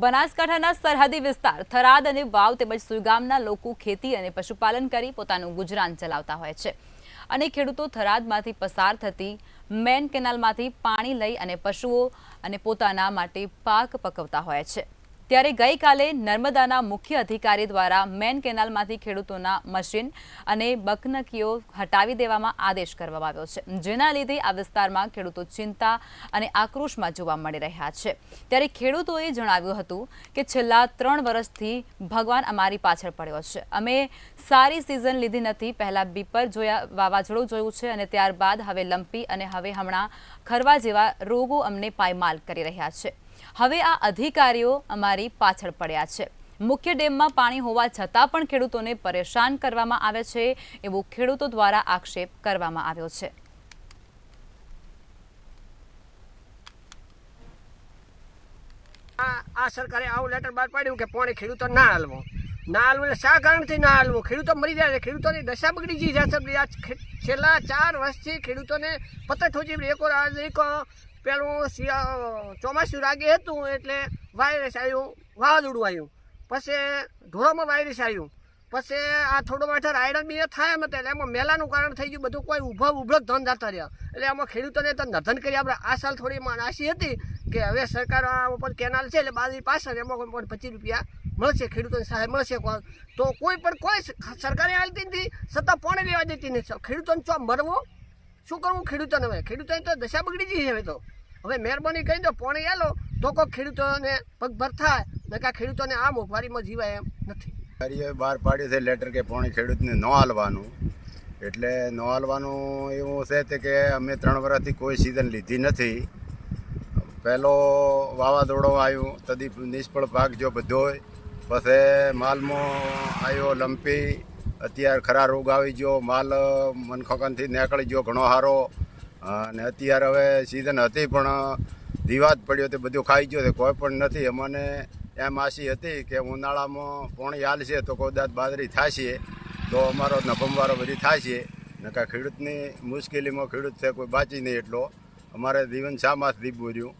બનાસકાંઠાના સરહદી વિસ્તાર થરાદ અને વાવ તેમજ સુઈગામના લોકો ખેતી અને પશુપાલન કરી પોતાનું ગુજરાન ચલાવતા હોય છે અને ખેડૂતો થરાદમાંથી પસાર થતી મેન કેનાલમાંથી પાણી લઈ અને પશુઓ અને પોતાના માટે પાક પકવતા હોય છે। ત્યારે ગઈકાલે નર્મદાના મુખ્ય અધિકારી દ્વારા મેન કેનાલમાંથી ખેડૂતોના મશીન અને બકનકીઓ હટાવી દેવામાં આદેશ કરવામાં આવ્યો છે, જેના લીધે આ વિસ્તારમાં ખેડૂતો ચિંતા અને આક્રોશમાં જોવા મળી રહ્યા છે। ત્યારે ખેડૂતોએ જણાવ્યું હતું કે છેલ્લા 3 વર્ષથી ભગવાન અમારી પાછળ પડ્યો છે, અમે સારી સિઝન લીધી નથી, પહેલા બીપર જોયા, વાવાઝોડું જોયું છે અને ત્યારબાદ હવે લંપી અને હવે હમણાં ખરવા જેવા રોગો અમને પાયમાલ કરી રહ્યા છે। હવે આ અધિકારીઓ અમારી પાછળ પડ્યા છે। મુખ્ય ડેમમાં પાણી હોવા છતાં પણ ખેડૂતોને પરેશાન કરવામાં આવે છે, એવો ખેડૂતો દ્વારા આક્ષેપ કરવામાં આવ્યો છે। આ સરકારે આવું લેટર બહાર પાડ્યું કે પાણી ખેડૂતો ના હાલવો એટલે શા કારણથી ના હાલવું? ખેડૂતો મરી જાય છે, ખેડૂતોની દશા બગડી ગઈ છે। છેલ્લા 4 વર્ષથી ખેડૂતોને પતંગ ઠોચી એક પેલું ચોમાસું રાગે હતું એટલે વાયરસ આવ્યું, વાવાઝોડું આવ્યું, પછી ઢોરોમાં વાયરસ આવ્યું, પછી આ થોડો માથે આયરન બી થાય એમ એટલે એમાં મેલાનું કારણ થઈ ગયું, બધું કોઈ ઉભો ધન જતા રહ્યા એટલે આમાં ખેડૂતોને તો નર્ધન કરી આપણે આ સાલ થોડી આશી હતી કે હવે સરકાર ઉપર કેનાલ છે એટલે બાજરી પાછળ એમાં કોઈ 25 રૂપિયા મળશે, ખેડૂતોને સહાય મળશે, તો કોઈ સરકારે હાલતી નથી, છતાં પાણી લેવા દેતી નથી। ખેડૂતોને ચો મરવો શું કરવું? ખેડૂતોને હવે ખેડૂતોની તો દશા બગડી ગઈ છે। હવે મહેરબાની કરી દો, પાણી આલો તો કોઈ ખેડૂતોને પગભર થાય, ને કાં ખેડૂતોને આ મોંઘવારીમાં જીવાય એમ નથી। બહાર પાડ્યું છે લેટર કે પાણી ખેડૂતને ન હાલવાનું, એટલે ન હાલવાનું એવું છે કે અમે 3 વર્ષથી કોઈ સિઝન લીધી નથી। પહેલો વાવાઝોડો આવ્યું, તદી નિષ્ફળ ભાગ જો બધોય, પછી માલમાં આવ્યો લંપી, અત્યારે ખરા રોગ આવી ગયો, માલ મનખોકનથી નીકળી ગયો ઘણો સારો, અને અત્યારે હવે સિઝન હતી પણ દીવા જ પડ્યો તે બધું ખાઈ ગયો તે કોઈ પણ નથી। અમને એમ આશી હતી કે ઉનાળામાં પાણી હાલશે તો કદાચ બાજરી થશે તો અમારો નફમવારો બધી થશે, નકા ખેડૂતની મુશ્કેલીમાં ખેડૂત છે કોઈ બાચી નહીં, એટલો અમારે જીવન શા માસ દીપવું રહ્યું।